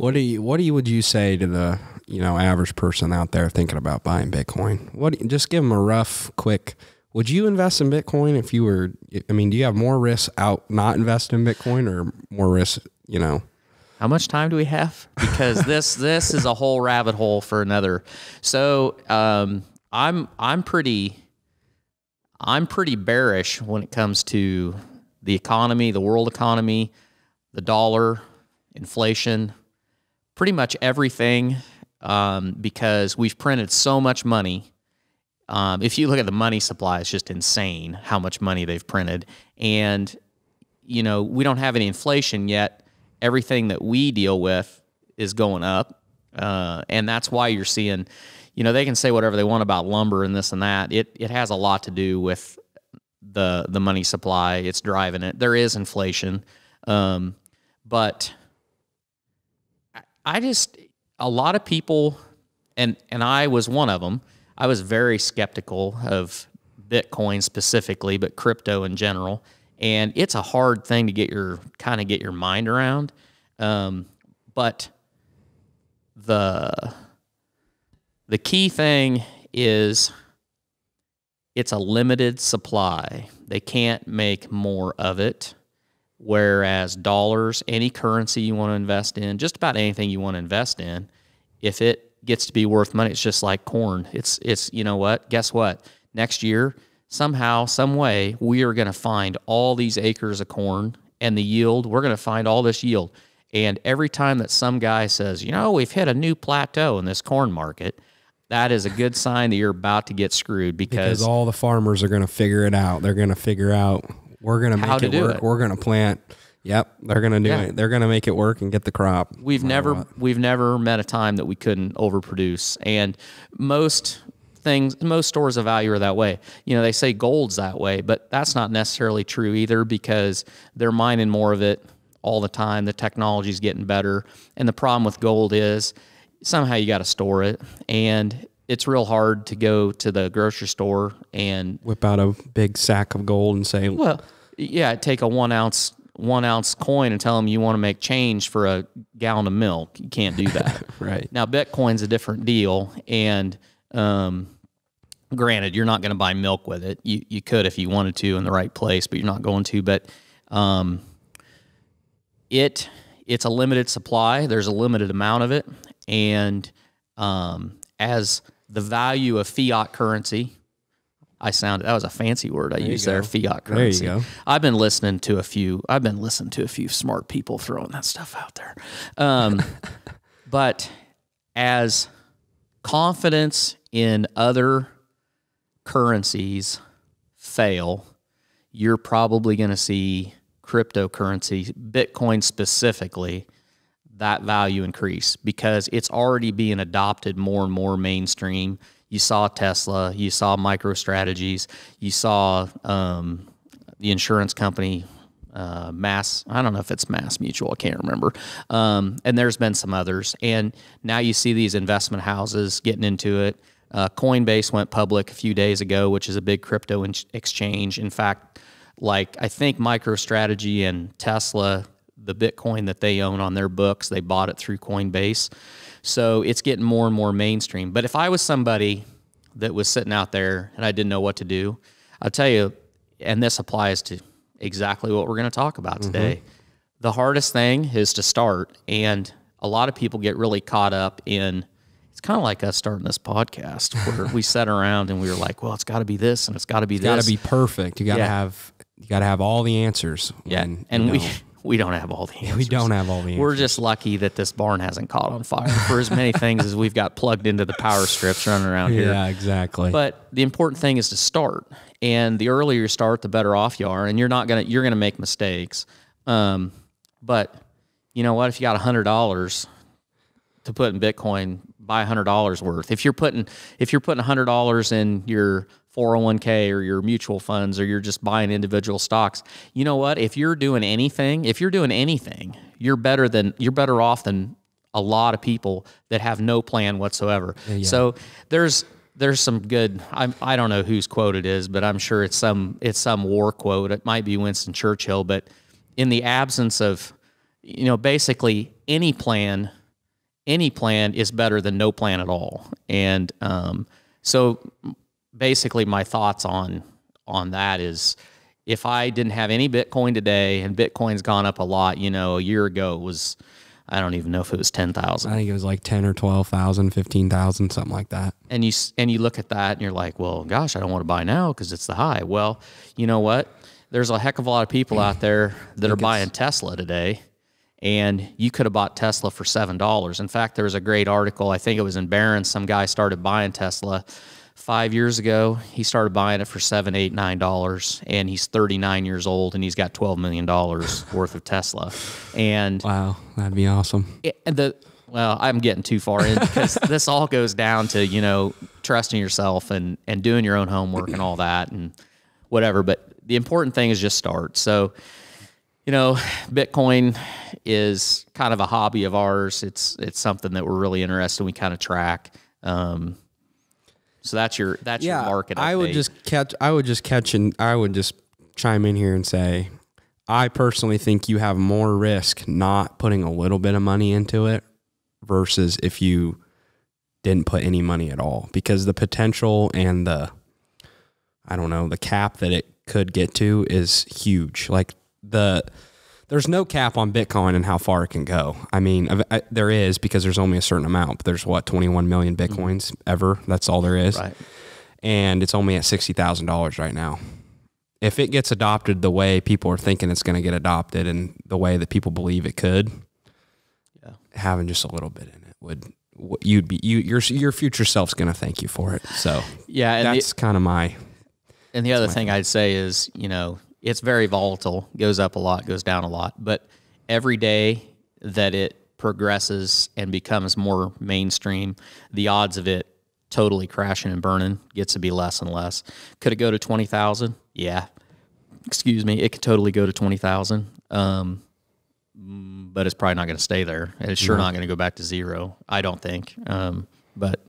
Would you say to the, average person out there thinking about buying Bitcoin? Just give them a rough, quick, would you invest in Bitcoin if you were, do you have more risk out not investing in Bitcoin or more risk, How much time do we have? Because this is a whole rabbit hole for another. So I'm pretty bearish when it comes to the economy, the world economy, the dollar, inflation, pretty much everything, because we've printed so much money. If you look at the money supply, it's just insane how much money they've printed. And, we don't have any inflation yet. Everything that we deal with is going up. And that's why you're seeing, they can say whatever they want about lumber and this and that. It has a lot to do with the money supply. It's driving it. There is inflation. But a lot of people, and I was one of them, I was very skeptical of Bitcoin specifically, but crypto in general. And it's a hard thing to get your mind around. But the key thing is it's a limited supply. They can't make more of it. Whereas dollars, any currency you want to invest in, just about anything you want to invest in, if it gets to be worth money, it's just like corn. It's guess what? Next year, somehow, some way, we are going to find all these acres of corn and the yield. We're going to find all this yield. And every time that some guy says, we've hit a new plateau in this corn market, that is a good sign that you're about to get screwed because all the farmers are going to figure it out. They're going to figure out we're going to make it work. We're going to plant. Yep, they're going to do it. They're going to make it work and get the crop. We've never met a time that we couldn't overproduce. And most stores of value are that way. They say gold's that way, but that's not necessarily true either because they're mining more of it all the time. The technology's getting better. And the problem with gold is somehow you got to store it. And it's real hard to go to the grocery store and whip out a big sack of gold and say, well, yeah, take a one ounce coin and tell them you want to make change for a gallon of milk. You can't do that. Right. Now, Bitcoin's a different deal. And, granted, you're not going to buy milk with it. You could if you wanted to in the right place, but you're not going to. But it's a limited supply. There's a limited amount of it. And as the value of fiat currency, that was a fancy word I used there, fiat currency. There you go. I've been listening to a few smart people throwing that stuff out there. But as confidence in other currencies fail, you're probably going to see cryptocurrency, Bitcoin specifically, that value increase because it's already being adopted more and more mainstream. You saw Tesla, you saw MicroStrategies, you saw the insurance company, I don't know if it's Mass Mutual, I can't remember. And there's been some others. And now you see these investment houses getting into it. Coinbase went public a few days ago, which is a big crypto exchange. In fact, I think MicroStrategy and Tesla, the Bitcoin that they own on their books, they bought it through Coinbase. So it's getting more and more mainstream. But if I was somebody that was sitting out there and I didn't know what to do, I'll tell you, and this applies to exactly what we're going to talk about today. The hardest thing is to start. And a lot of people get really caught up in, it's kind of like us starting this podcast where we sat around and we were like, well, it's got to be this and it's got to be this. It's got to be perfect. You got to have all the answers. Yeah. And we don't have all the answers. We don't have all the answers. We're just lucky that this barn hasn't caught on fire for as many things as we've got plugged into the power strips running around here. Yeah, exactly. But the important thing is to start. And the earlier you start, the better off you are. And you're going to make mistakes. But you know what? If you got $100 to put in Bitcoin, buy $100 worth. If you're putting $100 in your 401k or your mutual funds, or you're just buying individual stocks, you know what? If you're doing anything, you're better off than a lot of people that have no plan whatsoever. Yeah. So there's some good, I don't know whose quote it is, but I'm sure it's some war quote. It might be Winston Churchill, but in the absence of, basically any plan any plan is better than no plan at all. And so basically my thoughts on that is, if I didn't have any Bitcoin today, and Bitcoin's gone up a lot, you know, a year ago it was, I don't even know if it was 10,000. I think it was like 10 or 12,000, 15,000, something like that. And you look at that and you're like, well, gosh, I don't want to buy now because it's the high. Well, you know what? There's a heck of a lot of people out there that are buying Tesla today, and you could have bought Tesla for $7. In fact, there was a great article, I think it was in Barron's, some guy started buying Tesla 5 years ago. He started buying it for $7, $8, $9, and he's 39 years old, and he's got $12 million worth of Tesla. And wow, that'd be awesome. Well, I'm getting too far in because this all goes down to, you know, trusting yourself and doing your own homework and all that and whatever. But the important thing is just start. So, you know, Bitcoin is kind of a hobby of ours. It's something that we're really interested in. We kind of track. So that's your market update. I would just chime in here and say, I personally think you have more risk not putting a little bit of money into it versus if you didn't put any money at all, because the potential and the cap that it could get to is huge. Like there's no cap on Bitcoin and how far it can go. I mean, there is, because there's only a certain amount, but there's 21 million Bitcoins ever. That's all there is. Right. And it's only at $60,000 right now. If it gets adopted the way people are thinking it's going to get adopted and the way that people believe it could, having just a little bit in it your future self's going to thank you for it. So and that's kind of my. And the other thing I'd say is, you know, it's very volatile, goes up a lot, goes down a lot, but every day that it progresses and becomes more mainstream, the odds of it totally crashing and burning gets to be less and less. Could it go to 20,000? Yeah. Excuse me. It could totally go to 20,000. But it's probably not going to stay there. And it's sure not going to go back to zero, I don't think. But